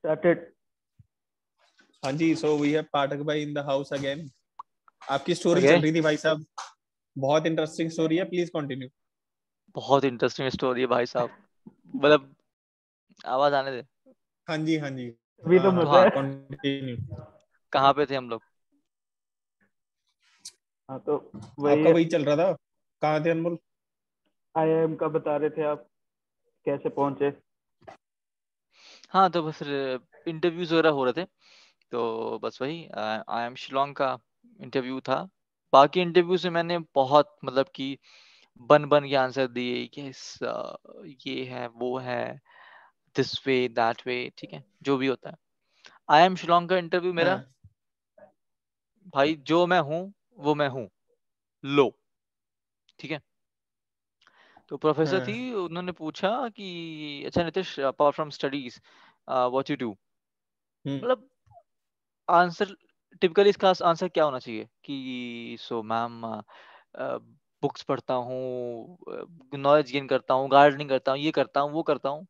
Started. हाँ जी, so we have पाठक भाई in the house again. आपकी स्टोरी Okay. चल रही थी भाई साहब, बहुत इंटरेस्टिंग स्टोरी है, प्लीज कंटिन्यू। बहुत इंटरेस्टिंग स्टोरी है भाई साहब, मतलब आवाज आने दे। हाँ जी हाँ जी, अभी तो हाँ मजा हाँ, है। कंटिन्यू। कहाँ पे थे हम लोग? हाँ तो वही आपका वही चल रहा था, कहाँ थे अनमोल? IIM का बता रहे थे आप, कैसे पहुंचे। हाँ, तो बस इंटरव्यूज वगैरह हो रहे थे, तो बस वही आई एम शिलोंग का इंटरव्यू था। बाकी इंटरव्यू से मैंने बहुत मतलब कि बन बन के आंसर दिए कि ये है वो है, दिस वे दैट वे, ठीक है, जो भी होता है। आई एम शिलोंग का इंटरव्यू मेरा, हाँ भाई जो मैं हूँ वो मैं हूँ, लो, ठीक है। तो प्रोफेसर थी, हाँ उन्होंने पूछा कि अच्छा Nitish, apart from studies what you do, hmm मतलब आंसर टिपिकली इसका आंसर क्या होना चाहिए कि सो मैम बुक्स पढ़ता हूँ, नॉलेज गेन करता हूँ, गार्डनिंग करता हूँ, ये करता हूँ वो करता हूँ।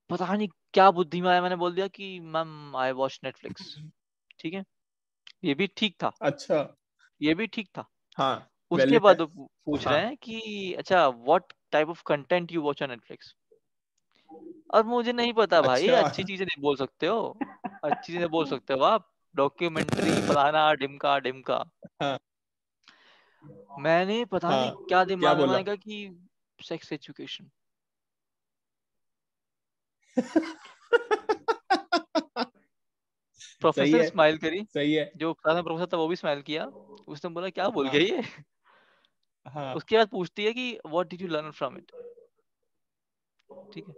पता नहीं क्या बुद्धि में आया, मैंने बोल दिया कि मैम आई वॉच नेटफ्लिक्स, ठीक है। ये भी ठीक था, अच्छा ये भी ठीक था। हाँ उसके वैलिड है। बाद वो पूछ हाँ रहे हैं कि अच्छा what type of content you watch on Netflix. और मुझे नहीं पता भाई, अच्छा अच्छी चीजें नहीं बोल सकते हो, अच्छी चीजें बोल सकते हो आप, डॉक्यूमेंट्री फलाना ढिमका ढिमका। हाँ मैंने पता नहीं हाँ क्या क्या दिमाग में बोला? मैंने कहा कि सेक्स एजुकेशन। सही प्रोफेसर है, स्माइल करी, सही है। जो साथ में प्रोफेसर था वो भी स्माइल किया। उसने बोला क्या बोल गया हाँ ये। हाँ उसके बाद पूछती है कि what did you learn from it, ठीक है।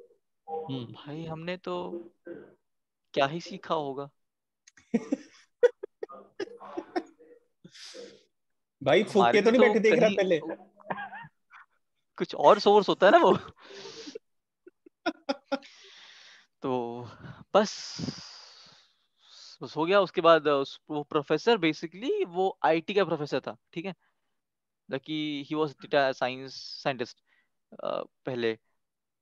हम्म भाई हमने तो क्या ही सीखा होगा। भाई फूक हमारे के तो लिए नहीं तो बैठे देख रहा कहीं पहले? कुछ और सोर्स होता है ना वो। तो बस बस हो गया। उसके बाद वो प्रोफेसर बेसिकली वो आईटी का प्रोफेसर था, ठीक है, कि he was data science scientist पहले।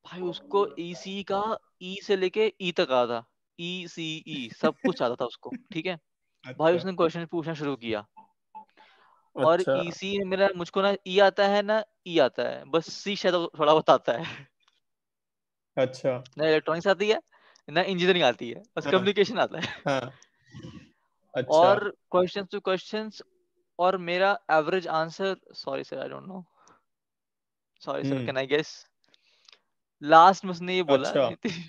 भाई उसको ईसी का ई से लेके ई तक आता था, ई सी ई सब कुछ आता था उसको, ठीक है। भाई अच्छा उसने क्वेश्चन पूछना शुरू किया, और अच्छा ईसी मेरा मुझको ना ई आता है ना ई आता है, बस सी शायद थोड़ा बहुत आता है। अच्छा ना इलेक्ट्रॉनिक्स आती है ना इंजीनियरिंग आती है, बस हाँ कम्युनिकेशन आता है। हाँ अच्छा और क्वेश्चंस टू क्वेश्चंस, और मेरा average answer, sorry sir I don't know, sorry sir hmm can I guess. Last में उसने ये बोला, अच्छा नीतीश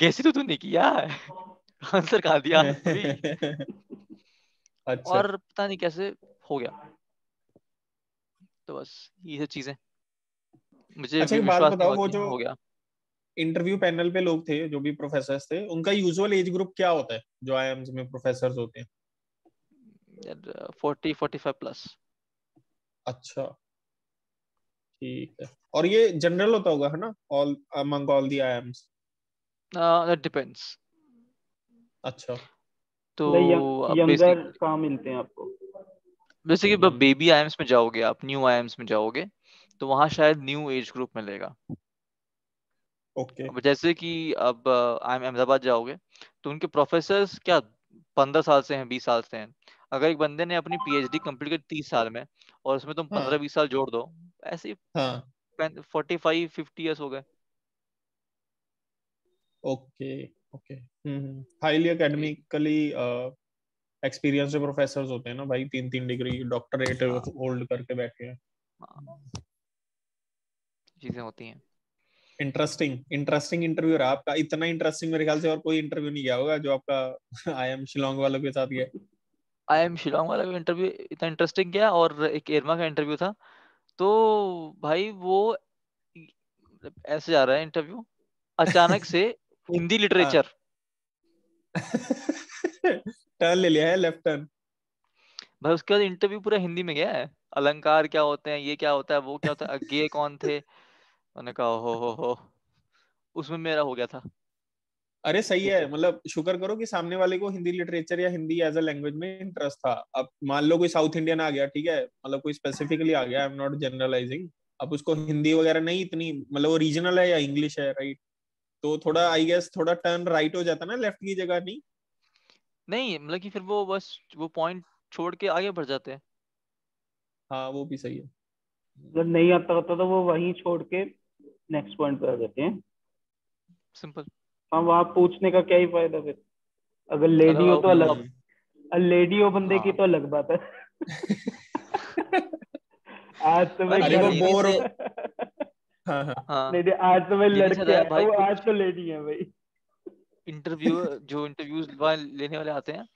गेस ही तो तूने किया है, आंसर कहाँ दिया अभी। अच्छा और पता नहीं कैसे हो गया। तो बस ये सब चीजें, मुझे अच्छा एक बात विश्वास नहीं बताओ, हुआ वो कि जो हाँ हो गया। इंटरव्यू पैनल पे लोग थे, जो भी प्रोफेसर्स थे, उनका यूजुअल एज ग्रुप क्या होता है जो आईआईएम्स में प्रोफेसर्स होते हैं? 40-45 प्लस। अच्छा ठीक है। और ये जनरल होता होगा है ना, all among all the IIMs? That depends. अच्छा तो मतलब अब यंगर कहाँ मिलते हैं आपको? जैसे कि हम्म बेबी आईएम्स में जाओगे आप, न्यू आईएम्स में जाओगे, तो वहाँ शायद न्यू एज ग्रुप मिलेगा। ओके अब जैसे कि अब अहमदाबाद जाओगे, तो उनके प्रोफेसर्स क्या 15 साल से हैं, 20 साल से हैं। अगर एक बंदे ने अपनी पीएचडी कंप्लीट कर 30 साल में, और उसमें तुम हाँ 15-20 साल जोड़ दो, ऐसे ही हाँ 45-50 ईयर्स हो गए। ओके ओके हाईली जी एकेडमिकली एक्सपीरियंस्ड प्रोफेसर्स होते हैं ना भाई, 3-3 डिग्री डॉक्टरेट हाँ होल्ड करके बैठे हैं। हाँ, चीजें होती हैं। इंटरेस्टिंग इंटरेस्टिंग इंटरव्यू रहा आपका। इतना इंटरेस्टिंग मेरे ख्याल से और कोई इंटरव्यू नहीं गया होगा जो आपका आईएम शिलोंग वालों के साथ गया। आई एम शिलोंग वाला भी इंटरव्यू इतना इंटरेस्टिंग गया, और एक एरमा का इंटरव्यू था। तो भाई वो मतलब ऐसे जा रहा है इंटरव्यू, अचानक से हिंदी हाँ लिटरेचर। टर्न ले लिया है, लेफ्ट टर्न। भाई उसके बाद इंटरव्यू पूरा हिंदी में गया है, अलंकार क्या होते हैं, ये क्या होता है, वो क्या होता है, अज्ञेय कौन थे। मैंने कहा हो, उसमें मेरा हो गया था। अरे सही ठीक है, है, मतलब शुक्र करो कि सामने वाले को हिंदी लिटरेचर या हिंदी एज अ लैंग्वेज में इंटरेस्ट था। अब मान लो कोई साउथ इंडियन आ गया, ठीक है, मतलब कोई स्पेसिफिकली आ गया, आई एम नॉट जनरलाइजिंग, अब उसको हिंदी वगैरह नहीं इतनी, मतलब वो रीजनल है या इंग्लिश है, राइट? तो थोड़ा आई गेस थोड़ा टर्न राइट हो जाता ना लेफ्ट की जगह, नहीं? नहीं मतलब कि फिर वो बस वो पॉइंट छोड़ के आगे बढ़ जाते हैं। हाँ वो भी सही है। अगर नहीं आता होता तो वो वहीं छोड़ के नेक्स्ट पॉइंट पे आ जाते हैं। सिंपल। हाँ, वहां पूछने का क्या ही फायदा फिर। अगर मतलब लेडी हो तो अलग, हम्म। लेडी हो बंदे की हाँ तो अलग बात है। आज तो मैं और अरे ये वो घर लेने बोर से, हाँ हाँ। हाँ नहीं नहीं, आज तो मैं लेने से लड़के ज्यादा है आया भाई हूँ, आज कुछ तो लेडी है भाई। इंटरव्यू, जो इंटरव्यूज लेने वाले आते हैं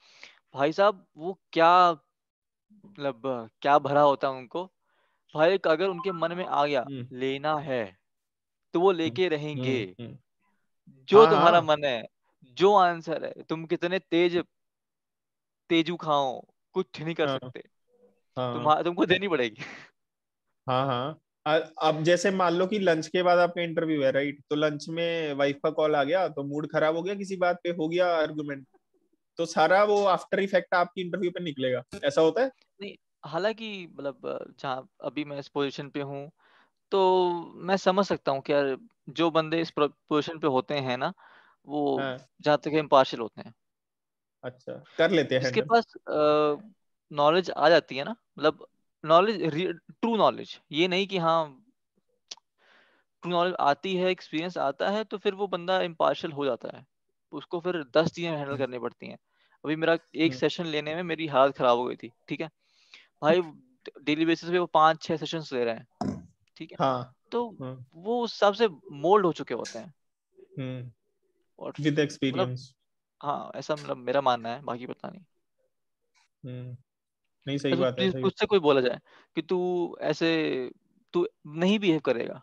भाई साहब, वो क्या मतलब क्या भरा होता है उनको। भाई अगर उनके मन में आ गया हम्म लेना है तो वो हम्म लेके रहेंगे। हम्म। जो हाँ तुम्हारा हाँ मन है, जो आंसर है, तुम कितने तेजू खाओ, कुछ नहीं कर हाँ सकते। हाँ तुमको देनी पड़ेगी। हाँ हाँ। अब जैसे मान लो कि लंच के बाद आपका इंटरव्यू है, राइट? तो लंच में वाइफ का कॉल आ गया तो मूड खराब हो गया, किसी बात पे हो गया आर्गुमेंट, तो सारा वो आफ्टर इफेक्ट आपकी इंटरव्यू पे निकलेगा, ऐसा होता है? नहीं, हालांकि मतलब जहाँ अभी मैं इस पोजीशन पे हूँ तो मैं समझ सकता हूँ कि यार जो बंदे इस पोजीशन पे होते हैं ना, वो हाँ। जहाँ तक इम्पार्शियल होते हैं, अच्छा, कर लेते हैं जिसके हैंडल। पास नॉलेज आ जाती है ना, मतलब नॉलेज, ट्रू नॉलेज, ये नहीं कि हाँ ट्रू नॉलेज आती है, एक्सपीरियंस आता है, तो फिर वो बंदा इम्पार्शियल हो जाता है। उसको फिर 10 चीजें हैंडल हम्म करनी पड़ती हैं। अभी मेरा एक हम्म, सेशन लेने में मेरी हालत खराब हो गई थी, ठीक है भाई। डेली बेसिस पे वो 5-6 सेशंस ले रहे हैं, ठीक है। हाँ। तो हम्म वो उस हिसाब से मोल्ड हो चुके होते हैं। और विद मतलब एक्सपीरियंस। हाँ, ऐसा मतलब मेरा मानना है, बाकी पता नहीं। नहीं, सही ऐसा बात है, सही बात। तुझसे कोई बोला जाए कि तू ऐसे, तू नहीं बिहेव करेगा,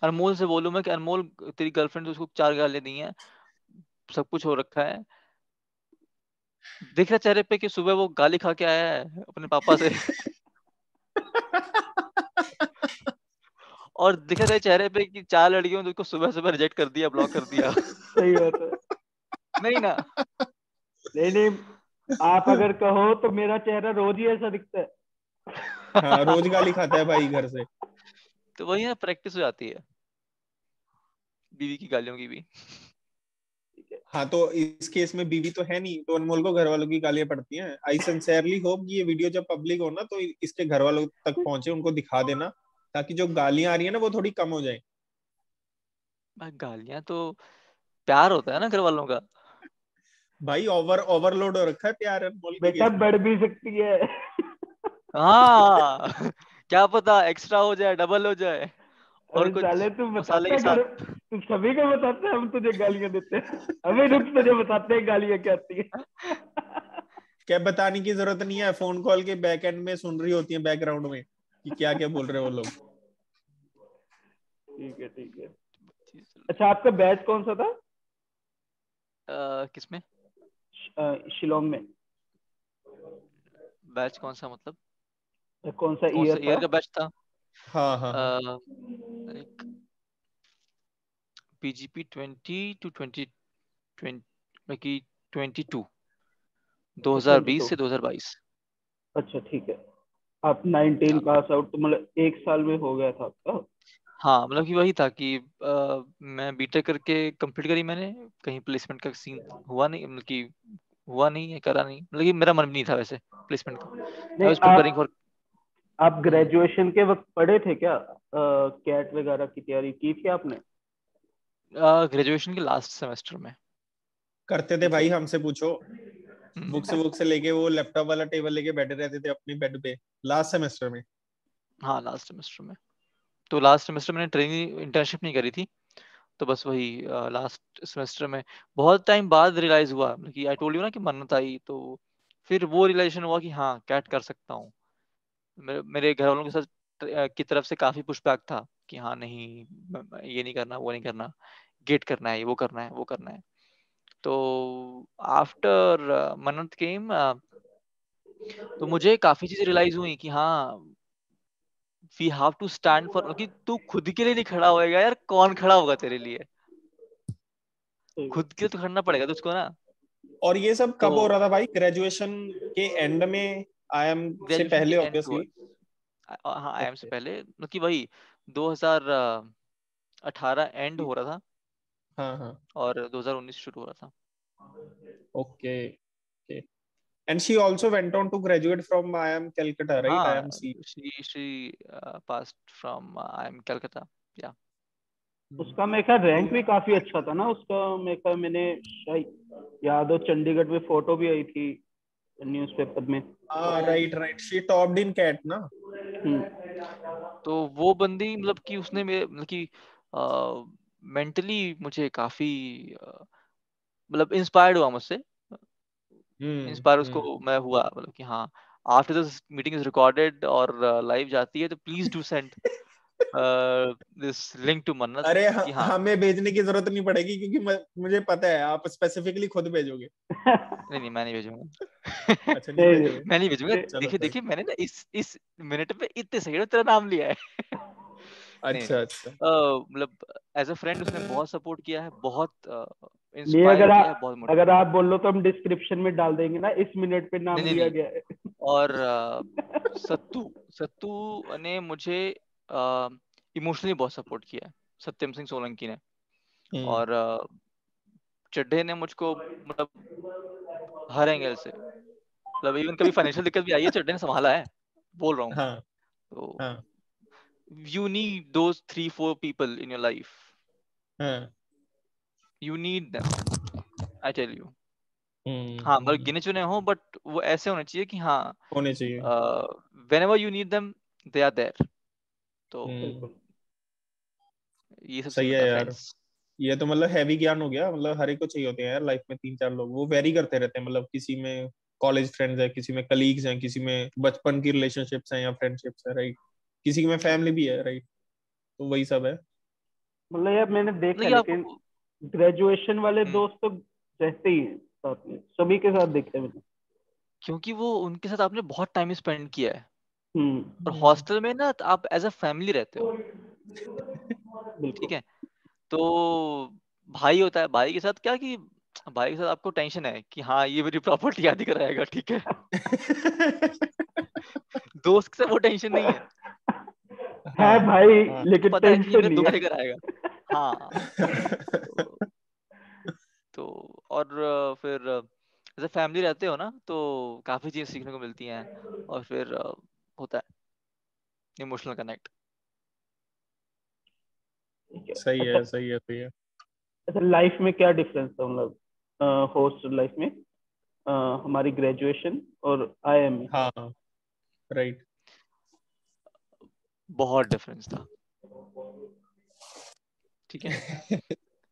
अनमोल से बोलूं मैं कि अनमोल तेरी गर्लफ्रेंड तो उसको 4 गालियां दी हैं, सब कुछ हो रखा है, दिख रहा चेहरे पे कि सुबह वो गाली खा के आया है अपने पापा से। और दिख रहा तेरे चेहरे पे कि 4 लड़कियों ने उसको सुबह सुबह रिजेक्ट कर दिया, ब्लॉक कर दिया। सही बात है। नहीं ना। नहीं नहीं, आप अगर कहो तो मेरा चेहरा रोज ही ऐसा दिखता है। हाँ, रोज गाली खाता है भाई घर से। तो वही ना, प्रैक्टिस हो जाती है बीवी की गालियों की भी। हाँ, तो इस केस में बीवी तो है नहीं, तो अनमोल को घर वालों की गालियां पड़ती हैं। आई सिंसेरली होप ये वीडियो जब पब्लिक हो ना तो इसके घर वालों तक पहुंचे, उनको दिखा देना, ताकि जो गालियां आ रही है ना वो थोड़ी कम हो जाए। भाई गालियां तो प्यार होता है ना घर वालों का। भाई ओवरलोड हो रखा है प्यार अनमोल के बेटा केस में। बढ़ भी सकती है। हाँ। क्या पता एक्स्ट्रा हो जाए, डबल हो जाए, और अरे कुछ साले तू मसाले बताता के है घर, साथ। तू सभी को बताता है हम तुझे गालियां देते हैं। अभी रुक, तुझे बताते हैं गालियां क्या आती है। क्या बताने की जरूरत नहीं है, फोन कॉल के बैक एंड में सुन रही होती है बैकग्राउंड में कि क्या क्या बोल रहे हैं वो लोग। ठीक है ठीक है। अच्छा, आपका बैच कौन सा था? किसमें? शिलोंग में? बैच कौन सा मतलब? कौन सा कौन सा ईयर था? ईयर का बैच था? हाँ हाँ हाँ। लाइक पीजीपी 20 to 20 की 22, अच्छा 2020 22। से 2022। अच्छा ठीक है। आप 19 हाँ पास आउट, तो मतलब एक साल में हो गया था आपका? हाँ, मतलब कि वही था कि मैं बीटेक करके कंप्लीट करी मैंने, कहीं प्लेसमेंट का सीन हुआ नहीं, मतलब कि हुआ नहीं है, करा नहीं, मतलब कि मेरा मन भी नहीं था वैसे प्लेसमेंट का। आई नहीं, वाज प्रिपेयरिंग फॉर। आप ग्रेजुएशन के वक्त पढ़े थे क्या? कैट वगैरह की तैयारी की थी आपने? ग्रेजुएशन के लास्ट सेमेस्टर में। करते थे ठीक है। भाई, हमसे पूछो। बुक्स हम्म, बुक्स लेके वो लैपटॉप वाला टेबल लेके बैठे रहते थे अपनी बेड पे लास्ट सेमेस्टर में। हाँ लास्ट सेमेस्टर में। तो लास्ट सेमेस्टर मैंने ट्रेनिंग इंटर्नशिप नहीं करी थी, तो बस वही लास्ट सेमेस्टर में बहुत टाइम बाद रियलाइज हुआ, मतलब कि आई टोल्ड यू ना कि मन्नत आई, तो फिर वो रियलाइजेशन हुआ कि हाँ कैट कर सकता हूँ। मेरे घर वालों के साथ की तरफ से काफी पुशबैक था कि हाँ नहीं, ये नहीं करना, वो नहीं करना, गेट करना है, वो करना है, वो करना है। तो आफ्टर मन्नत केम, तो मुझे काफी चीजें रियलाइज हुई कि हाँ we have to stand for, कि तू खुद के लिए नहीं खड़ा होएगा यार, कौन खड़ा होगा तेरे लिए? ठीक है। खुद के लिए तो खड़ना पड़ेगा तुझको ना। और ये सब तो कब हो रहा था भाई? ग्रेजुएशन के एंड में? आई एम से ग्रेजुएशन के पहले एंड हुआ, ऑब्वियसली। हाँ आईएम से ओके। पहले, मतलब कि वही 2018 एंड हो रहा था, हाँ हाँ और 2019 शुरू हुआ था। Okay okay and she also went on to graduate from IIM Calcutta right हाँ, IMC she passed from IIM Calcutta, या उसका मेरे ख्याल तो रैंक भी काफी अच्छा था ना उसका, मेरे ख्याल मैंने शायद याद हो चंडीगढ़ में फोटो भी आई थी न्यूज़पेपर में। हाँ right right she topped in CAT ना तो वो बंदी मतलब कि उसने मतलब कि मेंटली मुझे काफी मतलब इंस्पायर्ड हुआ मुझसे, इंस्पायर उसको हम्म मैं हुआ, मतलब कि हाँ, after this meeting is recorded और लाइव जाती है तो please do send this link to Mannat अरे कि हाँ। हमें भेजने की जरूरत नहीं पड़ेगी क्योंकि मुझे पता है आप स्पेसिफिकली खुद भेजोगे। नहीं नहीं, मैं नहीं भेजूंगा। अच्छा नहीं भेजोगे मैं नहीं भेजूंगा। चलो देखिए फिर देखिए, मैंने ना इस मिनट पे इतने सेकंड में तेरा नाम लिया है। नहीं नहीं, अच्छा अच्छा मतलब एज अ फ्रेंड उसने बहुत सपोर्ट किया है, बहुत नहीं, इंस्पायर किया है, बहुत अगर मोटिवेट। आप बोल लो तो हम डिस्क्रिप्शन में डाल देंगे ना, इस मिनट पे नहीं नाम नहीं लिया नहीं, गया है। और सत्तू सत्तू ने मुझे इमोशनली बहुत सपोर्ट किया है, सत्यम सिंह सोलंकी ने। हम्म और चड्ढे ने मुझको मतलब हर एंगल से, मतलब इवन कभी फाइनेंशियल दिक्कत भी आई है, चड्ढे ने संभाला है, बोल रहा हूँ। हाँ तो हाँ you need those 3-4 people in your life, हाँ you need them, I tell you। हम्म हाँ, मतलब हम्म, गिने चुने हो, बट वो ऐसे होने चाहिए कि हाँ, होने चाहिए whenever you need them they are there। तो हम्म बिल्कुल। ये सब सही सीन है होता है यार फ्रेंड्स। ये तो मतलब हैवी ज्ञान हो गया मतलब हर एक को चाहिए होते हैं यार लाइफ में तीन चार लोग वो वेरी करते रहते हैं मतलब किसी में कॉलेज फ्रेंड्स है किसी में कलीग्स हैं किसी में बचपन की रिलेशनशिप्स हैं या फ्रेंडशिप्स है राइट किसी में फैमिली भी है राइट तो वही सब है मतलब यार मैंने देखा मतलब है, ये लेकिन आपको ग्रेजुएशन वाले हम्म, दोस्त तो रहते ही हैं साथ में, सभी के साथ देखा है मैंने। क्योंकि वो उनके साथ आपने बहुत टाइम स्पेंड किया है, और हम्म, हॉस्टल में ना तो आप एज अ फैमिली रहते हो, ठीक बिल्कुल। है। तो भाई होता है, भाई के साथ क्या कि भाई के साथ आपको टेंशन है कि हाँ ये मेरी प्रॉपर्टी आदि कराएगा, ठीक है। दोस्त से वो टेंशन नहीं है, है हाँ भाई, हाँ उसको लेकिन पता है कि ये टेंशन मेरे नहीं दुख है। से कराएगा। हाँ, तो, तो और फिर जैसे फैमिली रहते हो ना तो काफी चीजें सीखने को मिलती हैं, और फिर होता है इमोशनल कनेक्ट। ठीक है। सही अच्छा, है सही है सही है अच्छा लाइफ में क्या डिफरेंस था, मतलब हॉस्टल लाइफ में, अ, हमारी ग्रेजुएशन और आईएम में? हाँ राइट बहुत डिफरेंस था, ठीक है।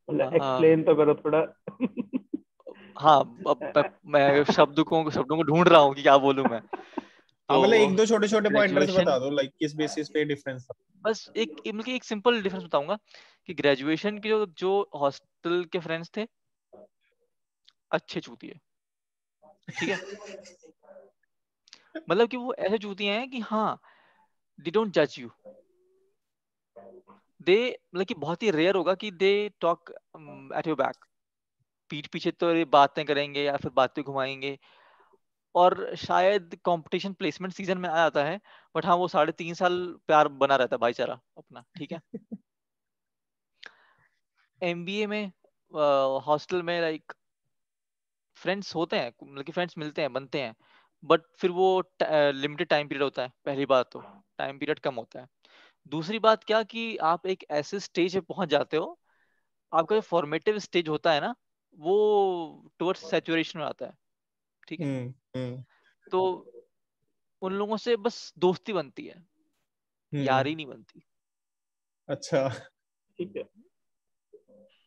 मतलब अम, एक्सप्लेन तो करो थोड़ा। हाँ, अब मैं शब्दों को ढूंढ रहा हूँ कि क्या बोलूं मैं। हाँ मतलब तो एक दो छोटे छोटे पॉइंटर्स ग्रेजुएशन, बता दो लाइक किस बेसिस पे डिफरेंस था बस मतलब कि एक सिंपल डिफरेंस बताऊंगा कि ग्रेजुएशन के जो जो हॉस्टल के फ्रेंड्स थे, अच्छे चूतिए, ठीक है। मतलब कि वो ऐसे चूतिए हैं कि हाँ, दे डोंट जज यू, दे मतलब कि बहुत ही रेयर होगा कि they talk at your back, पीठ पीछे तो ये बातें करेंगे या फिर बातें घुमाएंगे। और शायद कंपटीशन प्लेसमेंट सीजन में आ जाता है, बट हाँ, वो 3.5 साल प्यार बना रहता है, भाईचारा अपना, ठीक है। एमबीए में हॉस्टल में लाइक फ्रेंड्स होते हैं, मतलब कि फ्रेंड्स मिलते हैं, बनते हैं, बट फिर वो लिमिटेड टाइम पीरियड होता है, पहली बात तो टाइम पीरियड कम होता है। दूसरी बात क्या कि आप एक ऐसे स्टेज पे पहुंच जाते हो, आपका जो फॉर्मेटिव स्टेज होता है ना, वो टुवर्ड्स सैचुरेशन में आता है, ठीक है। हम्म तो उन लोगों से बस दोस्ती बनती है, हम्म यारी नहीं बनती। अच्छा ठीक है।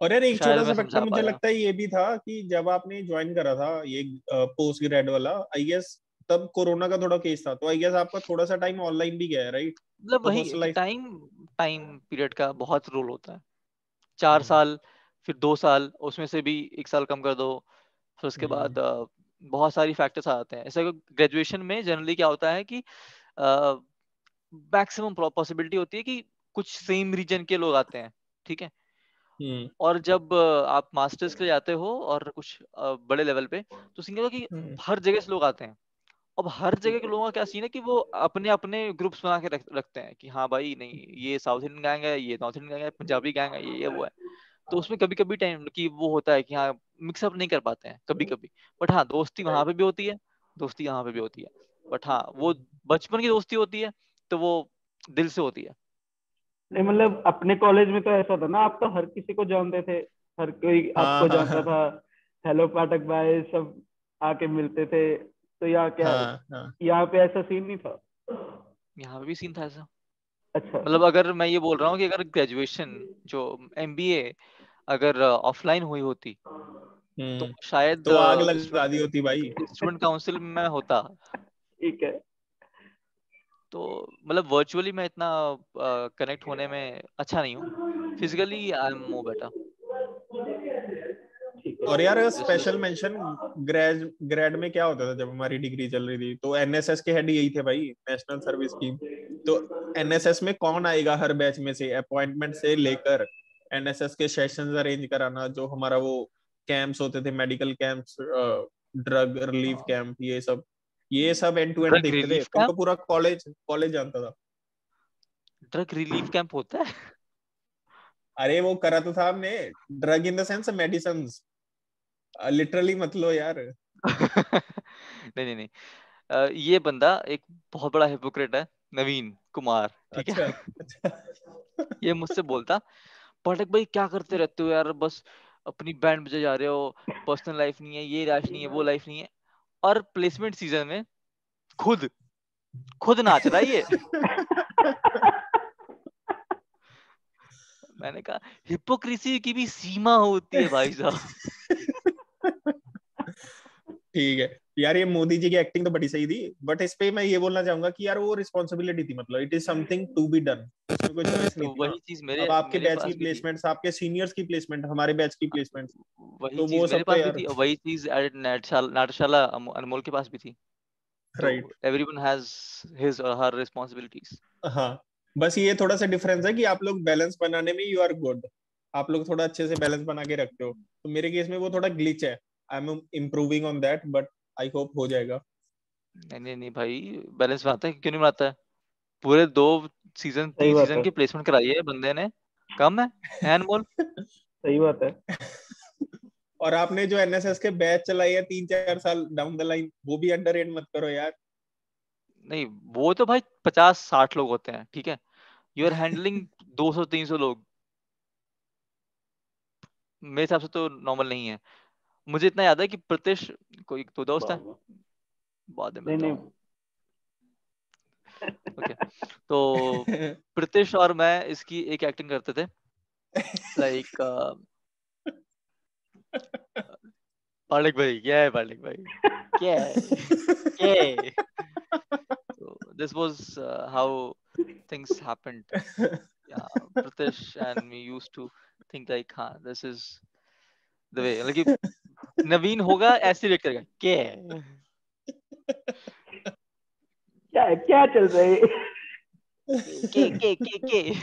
और यार एक छोटा शायद सा मैं फैक्टर समझा मुझे पाया। लगता है ये भी था कि जब आपने ज्वाइन करा था ये पोस्ट ग्रेड वाला आई गेस तब कोरोना का थोड़ा केस था तो आई गेस आपका थोड़ा सा टाइम ऑनलाइन भी गया है राइट मतलब तो वही है हॉस्टल कि लाइफ टाइम टाइम पीरियड का बहुत रोल होता है। 4 साल, हम्म फिर 2 साल, उसमें से भी 1 साल कम कर दो, फिर उसके बाद हम्म बहुत सारी फैक्टर्स आ जाते हैं। ऐसे ग्रेजुएशन में जनरली क्या होता है कि मैक्सिमम पॉसिबिलिटी होती है कि कुछ सेम रीजन के लोग आते हैं, ठीक है। हम्म और जब आप मास्टर्स के लिए जाते हो और कुछ बड़े लेवल पे, तो सीन क्या होगा कि हम्म हर जगह से लोग आते हैं। अब हर जगह के लोगों का क्या सीन है कि वो अपने अपने ग्रुप्स बना के रखते हैं कि हाँ भाई, नहीं ये साउथ इंडियन गैंग है, ये नॉर्थ इंडियन गैंग है, पंजाबी गैंग है, ये वो है। तो उसमें कभी कभी टाइम कि वो होता है कि हाँ मिक्सअप नहीं कर पाते हैं कभी कभी, बट हाँ दोस्ती वहां पे भी होती है, दोस्ती यहाँ पे भी होती है, बट हाँ वो बचपन की दोस्ती होती है तो वो दिल से होती है। नहीं मतलब अपने कॉलेज में तो ऐसा था ना, आप तो हर किसी को जानते थे, हर कोई हाँ आपको हाँ जानता हाँ था। हेलो पाठक भाई सब आके मिलते थे। तो यहाँ क्या, हाँ हाँ। यहाँ पे ऐसा सीन नहीं था। यहाँ पे भी सीन था ऐसा। अच्छा। मतलब अगर मैं ये बोल रहा हूँ कि अगर ग्रेजुएशन जो एमबीए अगर ऑफलाइन हुई होती तो हम्म। शायद तो आग लगा दी होती भाई। स्टूडेंट काउंसिल में होता। ठीक है। तो मतलब वर्चुअली मैं इतना कनेक्ट होने में अच्छा नहीं हूँ, physically I am more better. ठीक और यार है। This is special mention grade grade में क्या होता था जब हमारी डिग्री चल रही थी, तो एनएसएस के हेड यही थे भाई, नेशनल सर्विस स्कीम। तो एनएसएस में कौन आएगा हर बैच में से, अपॉइंटमेंट से लेकर एनएसएस के सेशंस अरेंज कराना, जो हमारा वो कैंप्स होते थे, medical camps, drug relief camp, ये सब एंड टू एंड ड्रग देखते थे, रिलीफ फिर कैंप? तो पूरा कॉलेज कॉलेज जानता था। ड्रग रिलीफ कैंप होता है? अरे वो करा तो था हमने, drug in the sense medicine, literally मत लो यार। नहीं नहीं नहीं, ये बंदा एक बहुत बड़ा हिपोक्रेट है, नवीन कुमार, ठीक अच्छा है। अच्छा। ये मुझसे बोलता, पाठक भाई क्या करते रहते हो यार, बस अपनी बैंड बजे जा रहे हो, पर्सनल लाइफ नहीं है, ये लाइफ नहीं है, वो लाइफ नहीं है। और प्लेसमेंट सीजन में खुद खुद नाच रहा है ये। मैंने कहा हिपोक्रेसी की भी सीमा होती है भाई साहब। ठीक है यार, ये मोदी जी की एक्टिंग तो बड़ी सही थी, बट इस पे मैं ये बोलना चाहूंगा कि यार वो रिस्पॉन्सिबिलिटी थी, मतलब it is something to be done, इसमें कोई चॉइस नहीं तो थी ना। वही चीज मेरे अब आपके मेरे बैच की पास भी थी। प्लेसमेंट्स, आपके सीनियर्स की प्लेसमेंट, हमारे बैच की प्लेसमेंट्स, वही तो चीज वो मेरे सब तो पास भी यार। थी, और वही चीज नाट्यशाला अनमोल के पास भी थी। तो राइट। एवरीवन हैज हिज और हर रिस्पॉन्सिबिलिटीज। हाँ, बस ये थोड़ा सा डिफरेंस है कि आप लोग बैलेंस बनाने में यू आर गुड, आप लोग थोड़ा अच्छे से बैलेंस बना के रखते हो, तो मेरे केस में वो थोड़ा ग्लिच है। I am improving on that, but I hope हो जाएगा। नहीं नहीं नहीं भाई, बैलेंस बनाता है, क्यों नहीं बनाता है? पूरे 2 सीजन सही 3 बात सीजन है। की प्लेसमेंट कराई है बंदे ने, कम है अनमोल? सही बात है। और आपने जो एनएसएस के बैच चलाई है 3-4 साल डाउन द लाइन, वो भी अंडररेट मत करो यार। नहीं, वो तो भाई 50-60 लोग होते हैं, ठीक है। यू आर हैंडलिंग 200-300 लोग, मेरे हिसाब से तो नॉर्मल नहीं है। मुझे इतना याद है कि प्रत्यक्ष, कोई तो दोस्त है, वाह, वाह। बाद में नहीं मिलता नहीं। हूँ। ओके, तो प्रत्यक्ष और मैं इसकी एक एक्टिंग करते थे, लाइक पालक भाई क्या है, पालक भाई क्या है, क्या है? So this was how things happened. Yeah, Pritesh and me used to think like, हाँ, this is the way. मतलब कि नवीन होगा ऐसे रिएक्ट करेगा, क्या है? क्या चल रहा है? के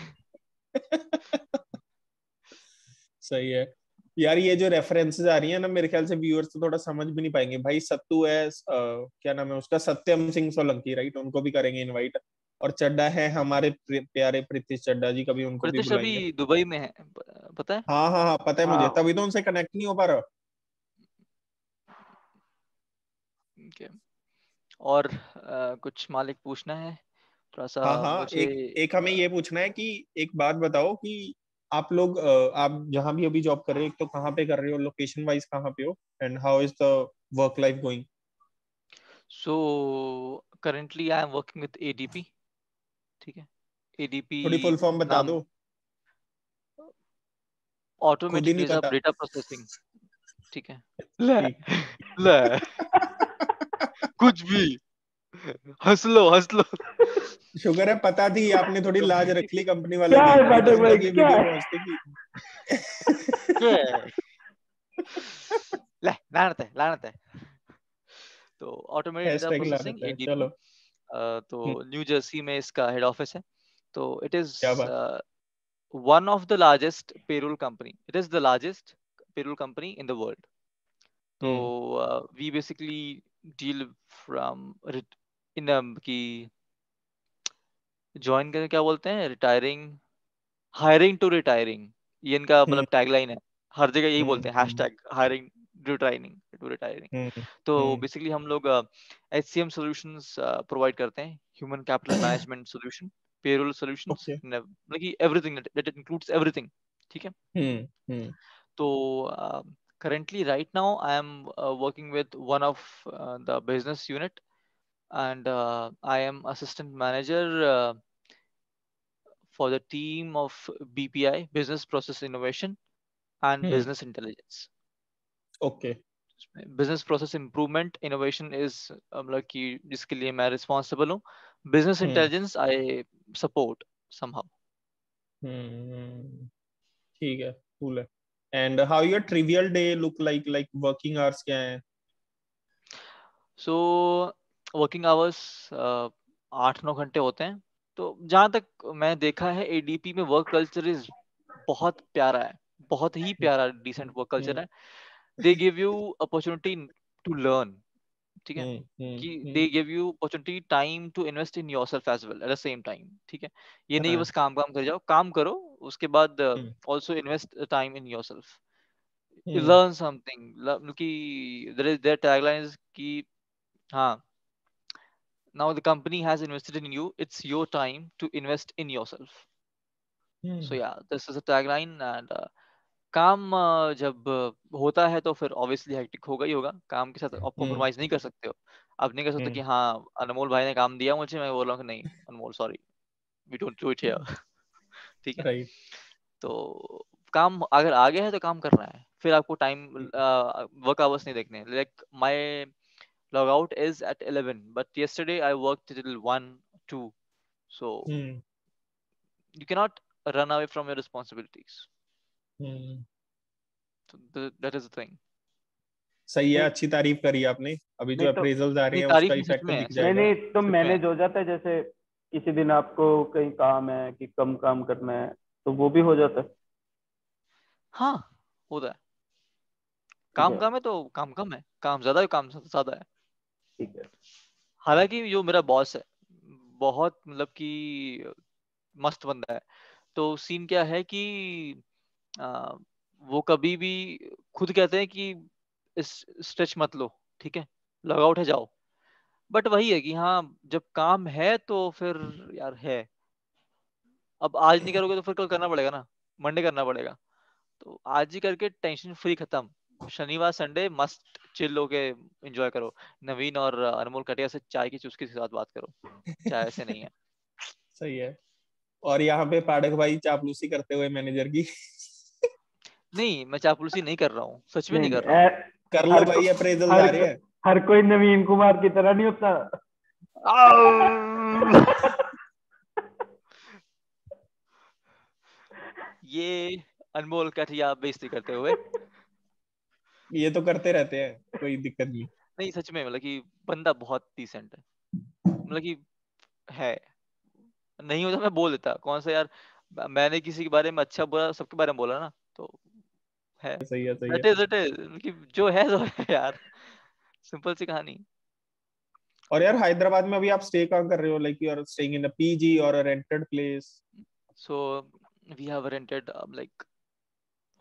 सही है यार। ये जो रेफरेंसेस आ रही है ना, मेरे ख्याल से व्यूअर्स तो थोड़ा समझ भी नहीं पाएंगे भाई। सत्तू है, क्या नाम है उसका, सत्यम सिंह सोलंकी, राइट, उनको भी करेंगे इनवाइट। और चड्डा है हमारे प्यारे प्रीतिश चड्डा जी, कभी उनको भी प्रीतिश अभी बुलाएंगे। दुबई में है, पता है? हाँ हाँ हाँ, पता है मुझे, हाँ। तभी तो उनसे कनेक्ट नहीं हो पा रहा। Okay. और कुछ मालिक पूछना है थोड़ा सा हाँ हाँ, मुझे? एक एक हमें ये पूछना है कि एक बात बताओ कि आप लोग, आप जहाँ भी अभी जॉब कर रहे हो, एक तो कहाँ पे कर रहे हो, लोकेशन वाइज कहाँ पे हो, and how is the work life going? So currently I am working with ADP, ठीक है। एडीपी थोड़ी फुल फॉर्म बता नाम, दो। खुद ही ऑटोमेटिक नहीं रिजर्व पता। डेटा प्रोसेसिंग, ठीक है। ले ठीक। ले कुछ भी, हंस लो हंस लो। शुक्र है पता थी, आपने थोड़ी लाज रख ली कंपनी वालों क्या की, है नहीं तो पाठक अब भाई, तक ये क्या वीडियो है? पहुंचती की। के ले, लानत है लानत है। तो ऑटोमेटेड डेटा हैशटैग प्रोसेसिंग लानत है, एडीपी, चलो। तो हम्म, न्यू जर्सी में इसका हेड ऑफिस है। तो इट इज क्या बात। one of the largest payroll company, it is the largest payroll company in the world. तो हम्म we basically deal from in की ज्वाइन करके क्या बोलते हैं, रिटायरिंग, हायरिंग टू रिटायरिंग, ये इनका मतलब हम्म टैगलाइन है, हर जगह यही बोलते हैं, हम्म हैशटैग हायरिंग रिटायरिंग। हम्म तो हम्म बेसिकली हम लोग HCM सॉल्यूशंस प्रोवाइड करते हैं, human capital management solution, payroll solutions, okay मतलब कि एवरीथिंग दैट इंक्लूड्स एवरीथिंग, ठीक है। हम्म तो currently right now I am working with one of the business unit, and I am assistant manager for the team of BPI, business process innovation and hmm business intelligence. Okay business process improvement innovation is मतलब कि जिसके लिए मैं responsible हूँ, business hmm intelligence I support somehow. Hmm ठीक है cool है and how your trivial day look like working hours क्या है सो वर्किंग आवर्स 8-9 घंटे होते हैं। तो जहाँ तक मैं देखा है एडीपी में वर्क कल्चर इज बहुत प्यारा है, बहुत ही प्यारा डिसेंट वर्क कल्चर हम्म है। They give you opportunity to learn, ठीक है, कि they hmm give you opportunity time to invest in yourself as well at the same time, ठीक है। ये नहीं कि हाँ बस काम काम कर जाओ, काम करो, उसके बाद hmm also invest time in yourself, hmm learn something. कि देयर टैगलाइन इज कि हाँ, now the company has invested in you, it's your time to invest in yourself. So hmm yeah, this is a tagline, and काम जब होता है तो फिर obviously hectic होगा ही होगा, काम के साथ आप हम्म कॉम्प्रोमाइज नहीं कर सकते हो। आप नहीं कर सकते कि हम्म हाँ अनमोल भाई ने काम दिया मुझे, मैं बोल रहा हूँ कि नहीं Anmol sorry, we don't do it here, ठीक है। राइट तो काम अगर आ गया है तो काम करना है, फिर आपको टाइम वर्क आवर्स नहीं देखने। Like my log out is at 11, but yesterday I worked till 1 2, so hmm you cannot run away from your responsibilities. Hmm So that is the thing. सही है नहीं अच्छी तारीफ करी आपने अभी जो नहीं तो अप्रेजल्स आ रहे नहीं, हैं उसका तारीफ नहीं, सच इफेक्ट में है, दिख नहीं सच में जाएगा नहीं, है, तो सच में है। मैनेज हो जाता है, जैसे किसी दिन आपको कहीं काम है कि कम काम करना है तो वो भी हो जाता है। हाँ, होता है। ठीक काम है। कम है तो काम कम है, काम ज्यादा है काम ज्यादा है। ठीक है। हालांकि जो मेरा बॉस है बहुत मतलब कि मस्त बंदा है। तो सीन क्या है कि आ, वो कभी भी खुद कहते हैं कि इस स्ट्रेच मत लो, ठीक है, लॉग आउट है जाओ। बट वही है कि हाँ, जब काम है तो फिर यार है, अब आज नहीं करोगे तो फिर कल करना पड़ेगा ना, मंडे करना पड़ेगा। तो आज ही करके टेंशन फ्री खत्म, शनिवार संडे मस्त चिल होके एंजॉय करो। नवीन और अनमोल कटिया से चाय की चुस्की के साथ बात करो, चाय ऐसे नहीं है। सही है और यहाँ पे पाठक भाई चापलूसी करते हुए मैनेजर की नहीं, मैं चापलूसी नहीं कर रहा हूँ, सच में नहीं नहीं नहीं कर रहा हूँ। कर लो हर को, भाई अप्रेजल्स हर आ रहे हैं हर कोई नवीन कुमार की तरह नहीं होता। आउ! ये अनमोल कटिया बेइज्जती करते हुए। ये तो करते रहते हैं कोई दिक्कत नहीं नहीं सच में, मतलब कि बंदा बहुत डिसेंट है, मतलब कि है। नहीं होता मैं बोल देता, कौन सा यार, मैंने किसी के बारे में अच्छा बुरा सबके बारे में बोला ना, तो है। सही है सही है दैट इज जो है सो है यार, सिंपल सी कहानी। और यार हैदराबाद में अभी आप स्टे कहाँ कर रहे हो like you are staying in a PG और a rented place so we have rented like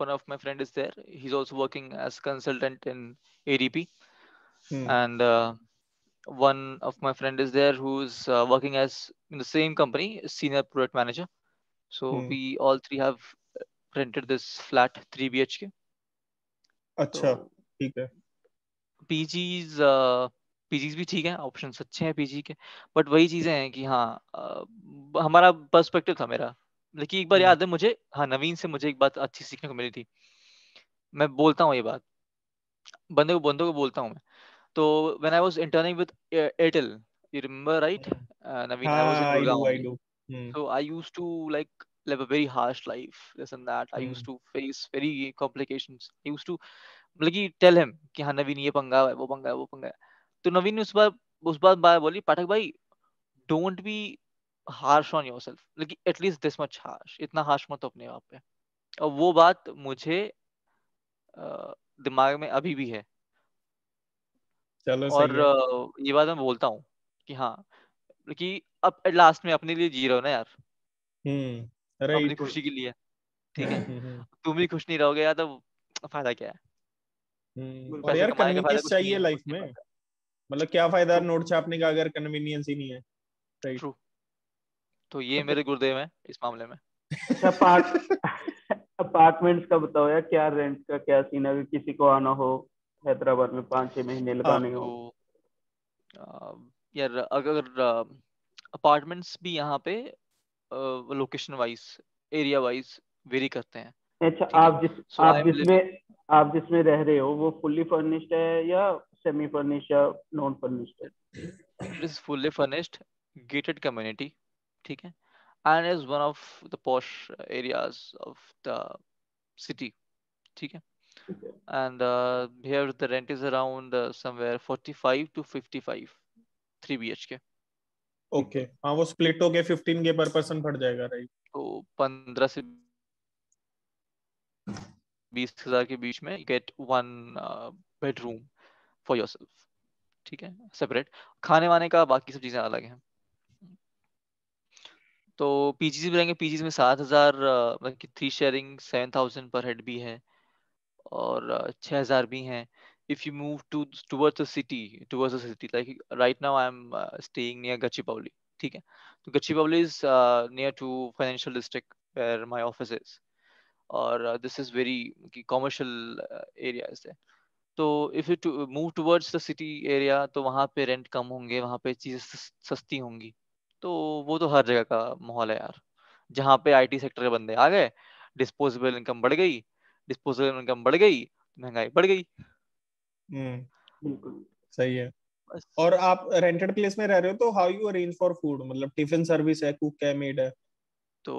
one of my friend is there, he's also working as consultant in ADP, hmm and one of my friend is there who's working as in the same company, senior product manager. So hmm we all three have rented this flat 3 BHK. अच्छा तो ठीक है PGs PGs भी ठीक है, options अच्छे हैं PG के। बट वही चीजें हैं कि हाँ, हमारा पर्सपेक्टिव था मेरा, लेकिन एक बार हम्म याद है मुझे, हाँ नवीन से मुझे एक बात अच्छी सीखने को मिली थी। मैं बोलता हूँ ये बात, बंदों को बोलता हूँ मैं। तो when I was interning with Airtel, you remember right hmm, Naveen, I was in हाँ Gurgaon I only. Do hmm So I used to like live a very harsh life, this and that. I used hmm to face very complications. I used to मतलब कि tell him कि हाँ नवीन ये पंगा है, वो पंगा है, वो पंगा है। तो नवीन ने उस बार बात बोली, पाठक भाई don't be harsh on yourself, लेकिन एटलीस्ट दिस मच हार्श, इतना हार्श मत हो अपने आप पे। और वो बात मुझे दिमाग में अभी भी है। चलो सही और है ये बात मैं बोलता हूँ कि हाँ, कि अब लास्ट में अपने लिए जी रहे हो ना यार, अपनी राइट खुशी के लिए, ठीक है, तुम भी खुश नहीं रहोगे यार, तो फायदा क्या है? और पैसे यार कमाने का फायदा कन्वीनियंस कुछ नहीं चाहिए है, लाइफ कुछ नहीं में, फायदा। मतलब क्या फायदा ट्रू, नोट छापने का अगर कन्वीनियंस ही नहीं है, राइट? ट्रू। तो ये मेरे गुरुदेव हैं इस मामले में। अच्छा, अपार्टमेंट्स का बताओ यार, क्या रेंट का क्या सीन है, अगर किसी को आना हो हैदराबाद में 5-6 महीने हाँ लगाने हो? तो यार अगर अपार्टमेंट्स भी यहाँ पे location wise, area wise very करते हैं, अच्छा, ठीक है। सो आई आप एम लिविंग, आप जिसमें रह रहे हो वो फुल्ली फर्निश्ड है या सेमी फर्निश्ड या नॉन फर्निश्ड है? It is fully furnished, gated community, ठीक है, and is one of the posh areas of the city, ठीक है। ठीक है। And here the rent is around somewhere 45 to 55, 3 BHK. ठीक ओके, है। हाँ वो स्प्लिट होके 15K पर पर्सन पड़ जाएगा, राइट? तो 15 से 20,000 के बीच में get one bedroom for yourself, ठीक है, सेपरेट। खाने वाने का बाकी सब चीजें अलग हैं। तो पीजीज में रहेंगे, पीजीज में 7,000, मतलब कि 3 शेयरिंग 7,000 पर हेड भी है, और 6,000 भी हैं। If you move towards the city, like right now I'm staying near Gachibowli, ठीक है। तो Gachibowli is near to financial district where my office is, और this is very commercial area is there. तो if you move towards the city area, तो वहाँ पे rent कम होंगे, वहाँ पे चीजें सस्ती होंगी। तो वो तो हर जगह का माहौल है यार, जहाँ पे आईटी सेक्टर के बंदे आ गए, डिस्पोजेबल इनकम बढ़ गई, डिस्पोजेबल इनकम बढ़ गई, महंगाई बढ़ गई। हम्म, बिल्कुल। सही है। बस। और आप रेंटेड प्लेस में रह रहे हो तो how you arrange for food, मतलब टिफिन सर्विस है, कुक है, मेड है? तो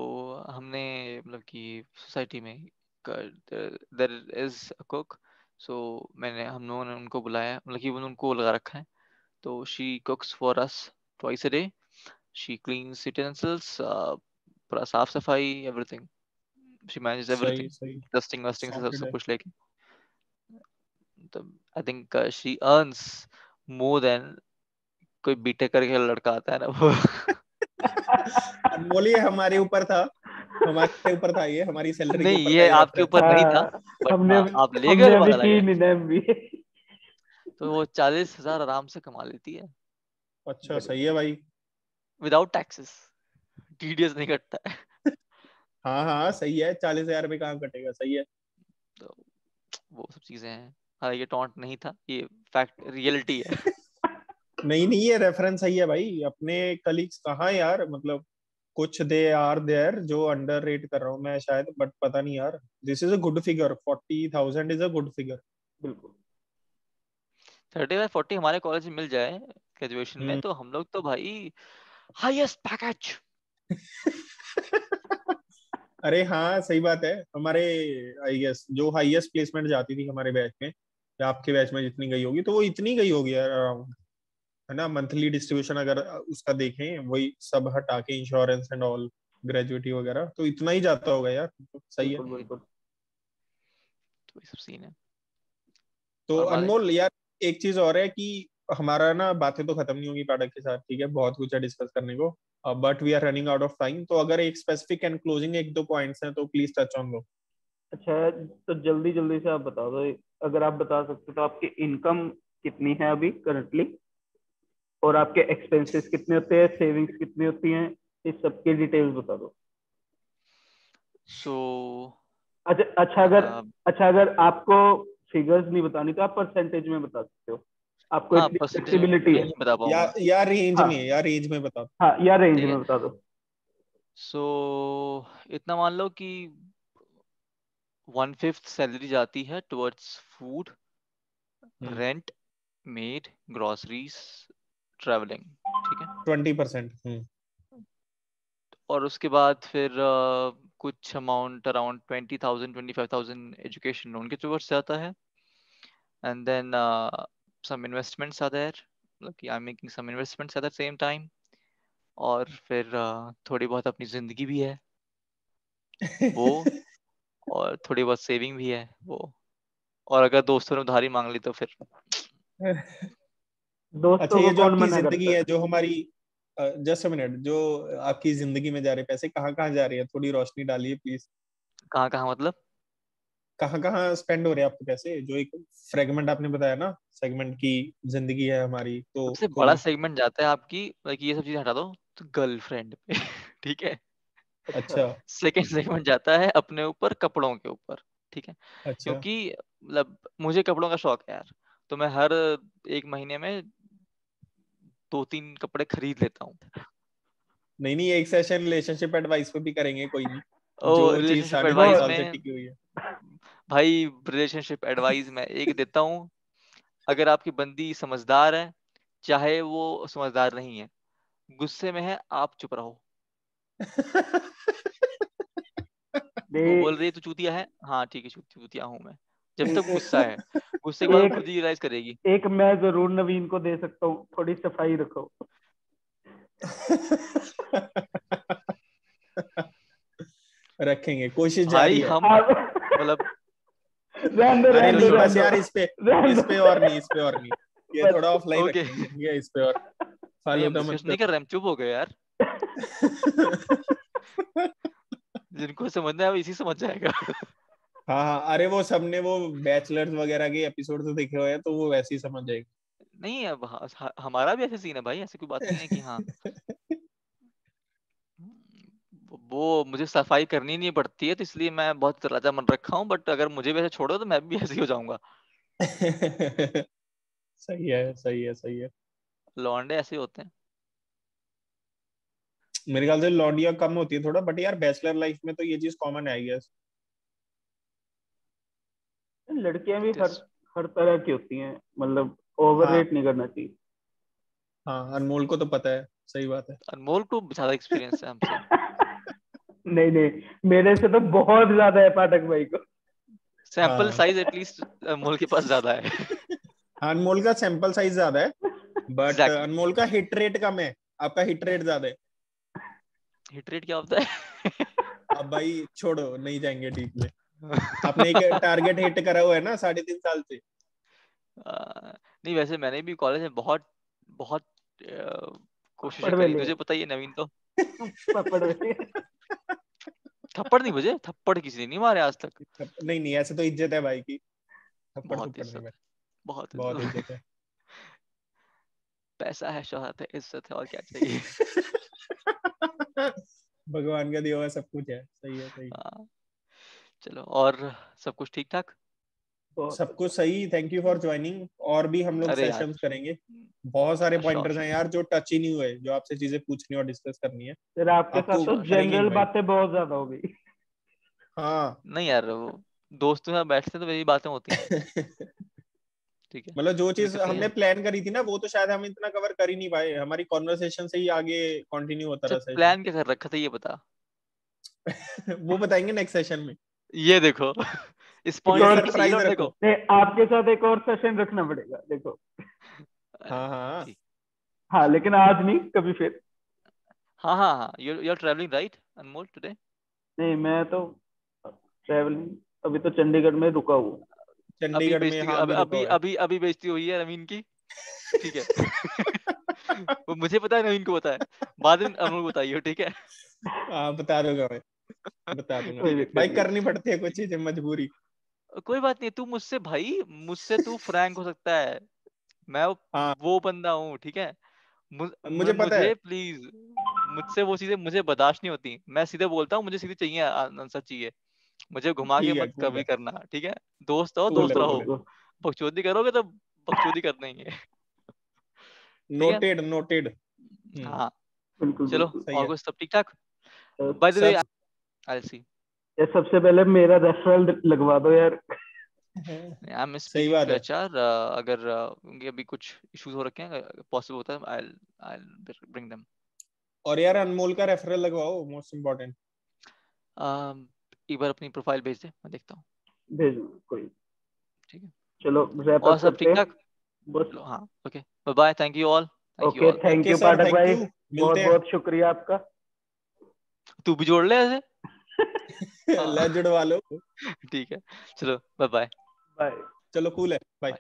हमने मतलब कि सोसाइटी में देयर इज अ कुक, सो मैंने हम लोगों ने उनको बुलाया, मतलब कि उनको लगा रखा है। तो she कुक्स for us twice a day, she cleans utensils, पूरा साफ सफाई, एवरीथिंग, शी मैनेजेस सही एवरीथिंग, सही, डस्टिंग वस्टिंग से सॉर्टेड सब है। कुछ लेके। तो I think she earns more than कोई बीटेक करके लड़का आता है ना वो। अनमोल, ये हमारे ऊपर था, हमारे ऊपर था, ये हमारी सैलरी के नहीं, ऊपर का ये ये आपके रेफरेंस ऊपर है। नहीं था, बट हमने हाँ आप ले गए हमने वो अभी बात अलग की है। नहीं ना MBA। तो वो 40,000 आराम से कमा लेती है अच्छा, सही है भाई। विदाउट टैक्सेस, टीडीएस नहीं कटता है। हाँ हाँ सही है, 40,000 में कहाँ कटेगा, सही है। तो वो सब चीजें हैं। हाँ, ये टॉन्ट नहीं था, ये फैक्ट रियलिटी है। नहीं नहीं, ये रेफरेंस सही है भाई। अपने कलीग्स कहाँ यार, मतलब कुछ दे आर देयर जो अंडर रेट कर रहा हूँ मैं शायद, बट पता नहीं यार। This is a good figure, 40,000 is a good figure. बिल्कुल। 35-40 हमारे कॉलेज में मिल जाए ग्रेजुएशन में, हम्म। तो हम लोग तो भाई हाईएस्ट पैकेज। अरे हाँ सही बात है। हमारे आई गेस जो हाईएस्ट प्लेसमेंट जाती थी हमारे बैच में, या आपके बैच में जितनी गई होगी, तो वो इतनी गई होगी यार अराउंड, है ना? मंथली डिस्ट्रीब्यूशन अगर उसका देखें, वही सब हटा के इंश्योरेंस एंड ऑल, ग्रेजुएटी वगैरह, तो इतना ही जाता होगा यार। तो सही है। बिल्कुल बिल्कुल। तो ये सब सीन है। तो और मालिक, अनमोल यार, एक चीज और है कि हमारा ना बातें तो खत्म नहीं होगी प्रोडक्ट के साथ, ठीक है, बहुत कुछ है डिस्कस करने को, but we are running out of time. तो अगर एक स्पेसिफिक एंड क्लोजिंग एक दो पॉइंट्स हैं तो प्लीज टच ऑन दो। अच्छा, तो जल्दी जल्दी से आप बता दो, अगर आप बता सकते तो आपकी इनकम कितनी है अभी करंटली, और आपके एक्सपेंसेस कितने होते हैं, सेविंग्स कितनी होती हैं, इस सब की डिटेल्स बता दो। सो अच्छा अच्छा अगर आपको फिगर्स नहीं बतानी तो आप परसेंटेज में बता सकते हो, आपको हाँ, इतनी परसेंटेज फ्लेक्सिबिलिटी में है। नहीं बता पाऊंगा। या रेंज हाँ में, या रेंज में बता। हाँ, या रेंज ठीक है, में बता दो। सो इतना मान लो कि 1/5 सैलरी जाती है towards food, hmm, rent, maid, groceries, travelling, ठीक है। 20%। और उसके बाद फिर कुछ अमाउंट अराउंड 20,000 25,000 एजुकेशन लोन के टुवर्ड्स जाता है, and then some investments are there, like I'm making some investments at the same time, और फिर थोड़ी बहुत अपनी जिंदगी भी है वो, और थोड़ी बहुत सेविंग भी है वो, और अगर दोस्तों ने उधारी मांग ली तो फिर अच्छा, दोस्तों ये को जो कौन आपकी मना जिंदगी करता है, है? जो हमारी, जस्ट अ मिनट, जो आपकी जिंदगी में जा रहे पैसे कहाँ कहाँ जा रहे हैं, थोड़ी रोशनी डालिए प्लीज। कहाँ कहाँ मतलब? कहाँ कहाँ स्पेंड हो रहे हैं आपके पैसे? जो एक फ्रेगमेंट आपने बताया ना, सेगमेंट की जिंदगी है हमारी, तो सबसे बड़ा कौन? सेगमेंट जाता है आपकी, लाइक ये सब चीजें हटा दो, तो गर्लफ्रेंड पे ठीक है। अच्छा अच्छा सेकंड सेगमेंट जाता है अपने ऊपर, कपड़ों के ऊपर, ठीक है। अच्छा। क्योंकि मतलब मुझे कपड़ों का शौक है यार, तो मैं हर 1 महीने में 2-3 कपड़े खरीद लेता हूँ। नहीं नहीं, एक सेशन रिलेशनशिप एडवाइस पे भी करेंगे, कोई नहीं, ओ जो चीज रिलेशनशिप साढ़े 3 एडवाइस साल से में टिकी हुई है। भाई, रिलेशनशिप एडवाइस मैं एक देता हूँ, अगर आपकी बंदी समझदार है, चाहे वो समझदार नहीं है, गुस्से में है, आप चुप रहो। वो नहीं, बोल रही है तू चूतिया है, हाँ ठीक है, चूतिया हूँ मैं, जब तक गुस्सा है। गुस्से के बाद वो एक खुद ही रियलाइज करेगी। एक मैं जरूर नवीन को दे सकता हूँ, थोड़ी सफाई रखो। रखेंगे, कोशिश भाई जारी है। हम आप मतलब रहने दो अरे रहने दो नहीं बस रहने यार, दो इस रहने पे दो। और नहीं, इस पे और नहीं, ये बस थोड़ा ऑफलाइन ओके रखेंगे, ठीक है? इस पे और नहीं, हम फालूदा मत डिस्कस नहीं कर करो। रहे, हम चुप हो गए यार। जिनको समझना है वो इसी समझ जाएगा। हाँ हाँ, अरे वो सबने वो बैचलर्स वगैरह के एपिसोड तो देखे हुए हैं, तो वो वैसे ही समझ नहीं, अब हमारा भी ऐसे सीन है भाई, ऐसी कोई बात नहीं है कि हाँ, जाएगा। वो मुझे सफाई करनी नहीं पड़ती है, तो इसलिए मैं बहुत राजा मन रखा हूँ, बट अगर मुझे भी ऐसे छोड़ो तो मैं भी ऐसे ही हो जाऊंगा। सही है सही है सही है। लौंडे ऐसे ही होते हैं। मेरे ख्याल से लौंडिया कम होती है थोड़ा, बट यार बैचलर लाइफ में तो ये चीज कॉमन है आई गेस। लड़कियां भी इट हर इज। हर तरह की होती हैं, मतलब ओवर हाँ रेट नहीं करना चाहिए। हाँ, अनमोल को तो पता है, सही बात है। अनमोल को ज्यादा एक्सपीरियंस है हमसे। नहीं नहीं, मेरे से तो बहुत ज्यादा है पाठक भाई को। सैंपल हाँ साइज एटलीस्ट अनमोल के पास ज्यादा है। हाँ, अनमोल का सैंपल साइज ज्यादा है, बट एग्जैक्टली। अनमोल का हिट रेट कम है, आपका हिट रेट ज्यादा है। हिट रेट क्या होता है? अब भाई छोड़ो, नहीं जाएंगे डीप में। आपने एक टारगेट हिट करा हुआ है ना 3.5 साल से। नहीं, वैसे मैंने भी कॉलेज में बहुत बहुत कोशिशें थप्पड़ करी, वेले तुझे पता ही है नवीन तो। थप्पड़ वेले। थप्पड़ नहीं, मुझे थप्पड़ किसी ने नहीं मारे आज तक। नहीं नहीं, ऐसे तो इज्जत है भाई की, थप्पड़ बहुत थप्पड़ नहीं इज्जत भाई, है, बहुत बहुत इज्जत है। इज्जत है। पैसा है, शोहरत है, इज्जत है, और क्या चाहिए। भगवान का दिया हुआ सब कुछ है, सही है सही। हाँ, चलो, और सब कुछ ठीक ठाक? बहुत सब कुछ अच्छा। सही, थैंक यू फॉर ज्वाइनिंग। और भी हम लोग अरे यार, सेशंस करेंगे, बहुत सारे श्योर पॉइंटर्स हैं श्योर यार जो टच ही नहीं हुए, जो आपसे चीजें पूछनी और डिस्कस करनी है। फिर आपके साथ आपको तो श्योर श्योर। करेंगे जनरल इनवाइट। बातें बहुत ज्यादा हो गई। हाँ। नहीं यार, वो दोस्तों के साथ बैठते हैं तो वही बातें होती हैं, ठीक है, मतलब जो चीज दिक्कत नहीं हमने है। प्लान करी थी ना, वो तो शायद हम इतना कवर कर ही नहीं पाए, हमारी कॉन्वर्सेशन से ही आगे कंटिन्यू होता अच्छा, रहा सेशन। प्लान क्या कर रखा था ये बता। वो बताएंगे नेक्स्ट सेशन में। ये देखो, इस एक ये पॉइंट और, पे किसी ये सरप्राइज लौंडे रखो। को। नहीं, आपके साथ एक और सेशन रखना पड़ेगा देखो। अरे हाँ हाँ। ठीक। हाँ, लेकिन आज नहीं, कभी फिर। हाँ हाँ हाँ, you are travelling right Anmol today? नहीं, मैं तो ट्रैवलिंग, अभी तो चंडीगढ़ में रुका हुआ हूँ। अभी चंडीगढ़ में, बेइज्जती, हाँ, अभी अभी रुका अभी हुआ है। अभी अभी बेइज्जती हुई है नवीन की, ठीक है। वो मुझे पता है, नवीन को पता है, बाद में अनमोल को बताइए, ठीक है। हाँ बता दूंगा मैं, बता दूंगा। ठीक कोई है दिक्कत भाई नहीं। करनी पड़ती है कुछ चीजें, मजबूरी। कोई बात नहीं, तू मुझसे भाई, मुझसे तू फ्रैंक हो सकता है, मैं हाँ, वो बंदा हूँ, ठीक है। मुझे पता है। मुझे प्लीज, मुझसे वो चीजें मुझे बर्दाश्त नहीं होती, मैं सीधे बोलता हूँ, मुझे सीधे चाहिए आंसर चाहिए, मुझे घुमा के ठीक है, मत कूल कभी है, करना, ठीक है। दोस्त हो, कूल दोस्त है तो कूल रहो, है। बकचोदी करोगे तो बकचोदी कर देंगे, ठीक है। Noted noted. हाँ, बिल्कुल चलो, बिल्कुल। सही और है। कुछ सब ठीक ठाक? तो बाय द वे, सब। आई सी, ये सबसे पहले मेरा रेफरल लगवा दो यार। आई एम सही स्पीकिंग बात टू है। एचआर, अगर उनके अभी कुछ इश्यूज हो रखे हैं, पॉसिबल होता है, आई आई ब्रिंग देम। और यार अनमोल का रेफरल लगवाओ, मोस्ट इम्पोर्टेंट। एक बार अपनी प्रोफाइल भेज दे, मैं देखता हूँ, भेजो कोई। ठीक है। चलो रैप और अप सब करते ठीक हैं ठाक? बस। चलो, हाँ, okay, bye bye, thank you all, thank you okay, all. Thank okay you sir, Pathak thank भाई, यू, बहुत मिलते हैं। बहुत शुक्रिया आपका। तू भी जोड़ ले ऐसे। हाँ, ले जुड़वा लो। ठीक है, चलो, बाय बाय। बाय। चलो कूल है, बाय।